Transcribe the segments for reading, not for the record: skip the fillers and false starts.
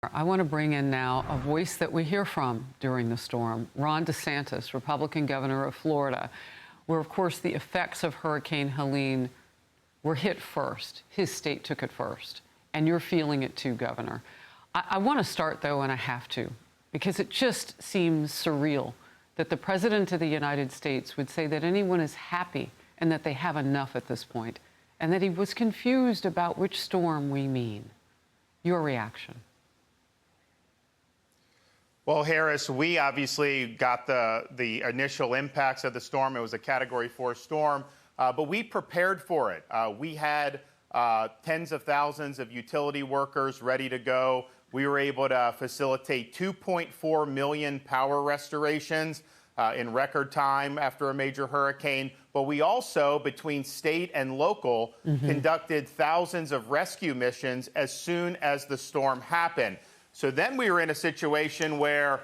I want to bring in now a voice that we hear from during the storm, Ron DeSantis, Republican governor of Florida, where, of course, the effects of Hurricane Helene were hit first. His state took it first. And you're feeling it too, Governor. I want to start, though, and I have to, because it just seems surreal that the President of the United States would say that anyone is happy and that they have enough at this point, and that he was confused about which storm we mean. Your reaction? Well, Harris, we obviously got the initial impacts of the storm. It was a Category 4 storm, but we prepared for it. We had tens of thousands of utility workers ready to go. We were able to facilitate 2.4 million power restorations in record time after a major hurricane. But we also, between state and local, conducted thousands of rescue missions as soon as the storm happened. So then we were in a situation where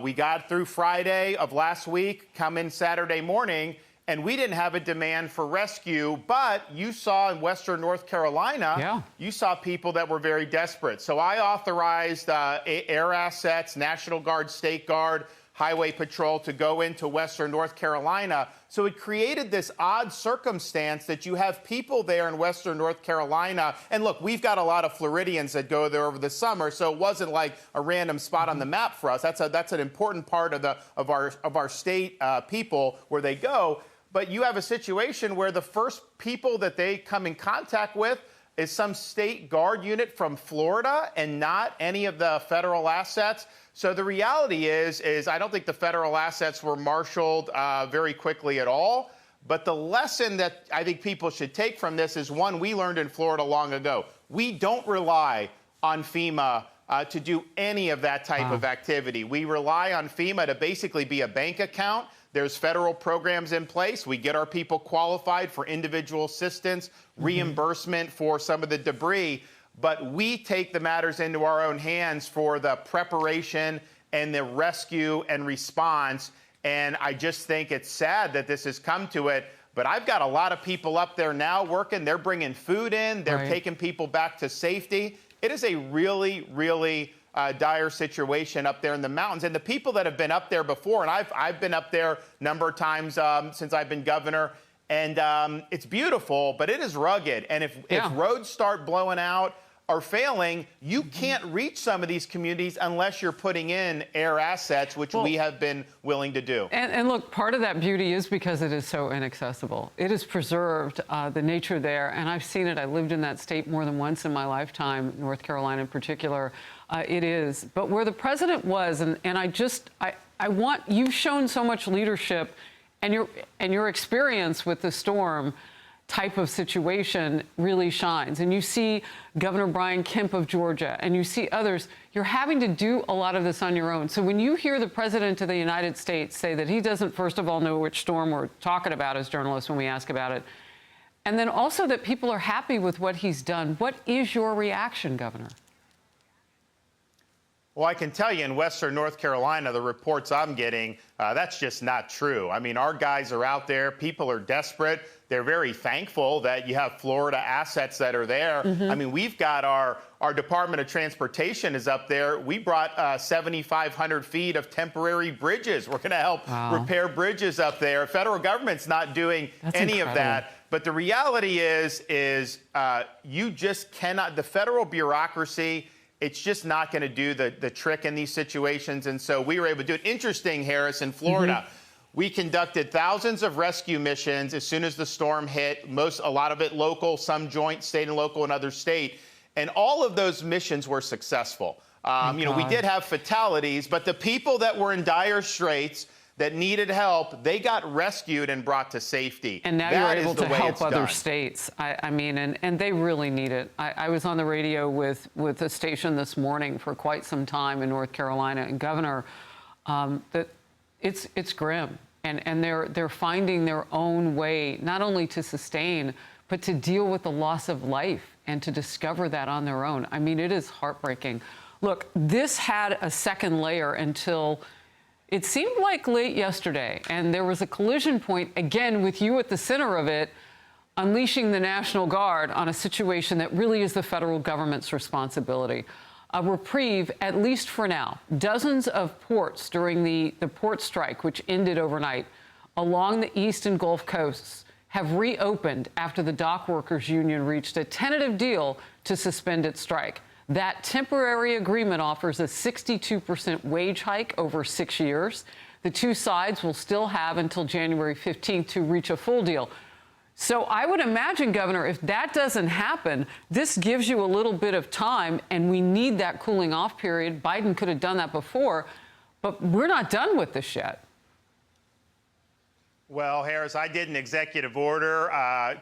we got through Friday of last week, come in Saturday morning, and we didn't have a demand for rescue. But you saw in Western North Carolina, you saw people that were very desperate. So I authorized air assets, National Guard, State Guard, Highway Patrol to go into Western North Carolina. So it created this odd circumstance that you have people there in Western North Carolina. And look, we've got a lot of Floridians that go there over the summer, so it wasn't like a random spot on the map for us. That's an important part of our state people where they go. But you have a situation where the first people that they come in contact with is some state guard unit from Florida and not any of the federal assets. So the reality is I don't think the federal assets were marshaled very quickly at all. But the lesson that I think people should take from this is one we learned in Florida long ago. We don't rely on FEMA to do any of that type of activity. We rely on FEMA to basically be a bank account. There's federal programs in place. We get our people qualified for individual assistance, reimbursement for some of the debris. But we take the matters into our own hands for the preparation and the rescue and response. And I just think it's sad that this has come to it. But I've got a lot of people up there now working. They're bringing food in. They're taking people back to safety. It is a really, really dire situation up there in the mountains. And the people that have been up there before, and I've been up there a number of times since I've been governor, and it's beautiful, but it is rugged. And if roads start blowing out or failing, you can't reach some of these communities unless you're putting in air assets, which we have been willing to do. And look, part of that beauty is because it is so inaccessible. It has preserved the nature there, and I've seen it. I lived in that state more than once in my lifetime, North Carolina in particular. It is. But where the president was, and I want, you've shown so much leadership, and your experience with the storm type of situation really shines. And you see Governor Brian Kemp of Georgia, and you see others. You're having to do a lot of this on your own. So when you hear the President of the United States say that he doesn't, first of all, know which storm we're talking about as journalists when we ask about it, and then also that people are happy with what he's done, what is your reaction, Governor? Well, I can tell you in Western North Carolina, the reports I'm getting, that's just not true. I mean, our guys are out there. People are desperate. They're very thankful that you have Florida assets that are there. I mean, we've got our Department of Transportation is up there. We brought 7,500 feet of temporary bridges. We're going to help repair bridges up there. Federal government's not doing any of that. But the reality is you just cannot, the federal bureaucracy, it's just not going to do the trick in these situations. And so we were able to do it. Interesting, Harris, in Florida, we conducted thousands of rescue missions as soon as the storm hit, a lot of it local, some joint, state and local, and other state. And all of those missions were successful. You know, we did have fatalities, but the people that were in dire straits that needed help, they got rescued and brought to safety. And now you're able to help other states. I mean, and they really need it. I was on the radio with a station this morning for quite some time in North Carolina, and Governor, that it's grim. And they're finding their own way, not only to sustain, but to deal with the loss of life and to discover that on their own. I mean, it is heartbreaking. Look, this had a second layer until it seemed like late yesterday, and there was a collision point, again, with you at the center of it, unleashing the National Guard on a situation that really is the federal government's responsibility. a reprieve, at least for now. Dozens of ports during the port strike, which ended overnight, along the east and Gulf coasts have reopened after the dock workers union reached a tentative deal to suspend its strike. That temporary agreement offers a 62% wage hike over 6 years. The two sides will still have until January 15th to reach a full deal. So I would imagine, Governor, if that doesn't happen, this gives you a little bit of time, and we need that cooling off period. Biden could have done that before, but we're not done with this yet. Well, Harris, I did an executive order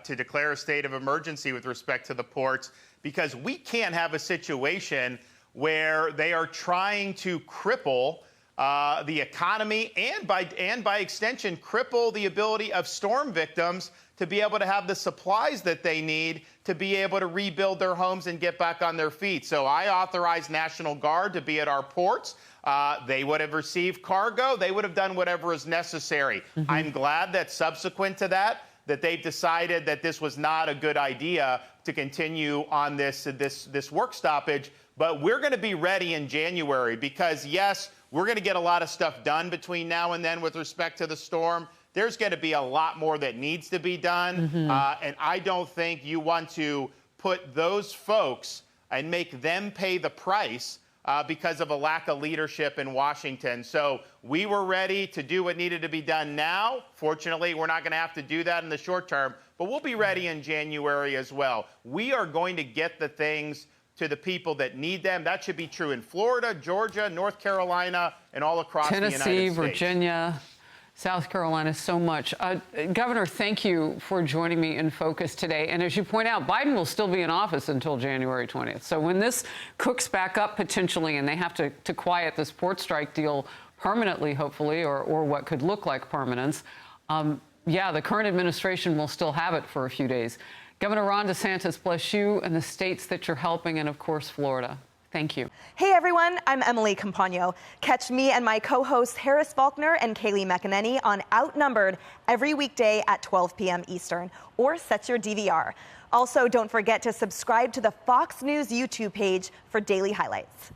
to declare a state of emergency with respect to the ports, because we can't have a situation where they are trying to cripple the economy and by extension, cripple the ability of storm victims to be able to have the supplies that they need to be able to rebuild their homes and get back on their feet. So I authorized National Guard to be at our ports. They would have received cargo. They would have done whatever is necessary. I'm glad that subsequent to that they've decided that this was not a good idea to continue on this work stoppage. But we're going to be ready in January because, yes, we're going to get a lot of stuff done between now and then with respect to the storm. There's going to be a lot more that needs to be done. And I don't think you want to put those folks and make them pay the price because of a lack of leadership in Washington. So we were ready to do what needed to be done now. Fortunately, we're not going to have to do that in the short term, but we'll be ready in January as well. We are going to get the things to the people that need them. That should be true in Florida, Georgia, North Carolina, and all across the United States. Tennessee, Virginia, South Carolina, so much. Governor, thank you for joining me in Focus today. And as you point out, Biden will still be in office until January 20th. So when this cooks back up potentially and they have to quiet this port strike deal permanently, hopefully, or what could look like permanence, yeah, the current administration will still have it for a few days. Governor Ron DeSantis, bless you and the states that you're helping, and of course, Florida. Thank you. Hey, everyone. I'm Emily Campagno. Catch me and my co-hosts Harris Faulkner and Kaylee McEnany on Outnumbered every weekday at 12 p.m. Eastern, or set your DVR. Also, don't forget to subscribe to the Fox News YouTube page for daily highlights.